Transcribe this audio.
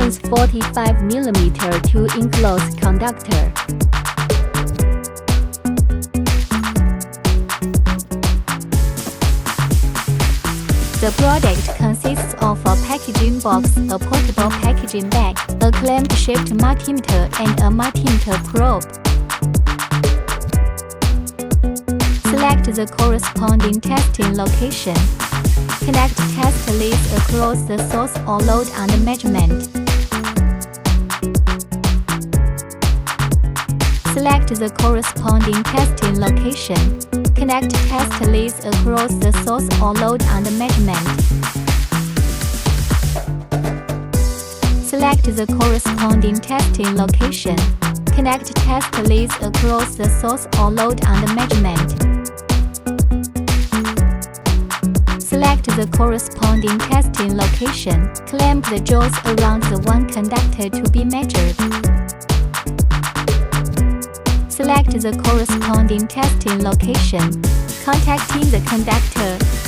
opens 45mm to enclosed conductor. The product consists of a packaging box, a portable packaging bag, a clamp-shaped multimeter, and a multimeter probe. Select the corresponding testing location. Connect test leads across the source or load under measurement. Select the corresponding testing location. Connect test leads across the source or load under measurement. Select the corresponding testing location. Connect test leads across the source or load under measurement. Select the corresponding testing location. Clamp the jaws around the one conductor to be measured. Select the corresponding testing location. Contacting the conductor.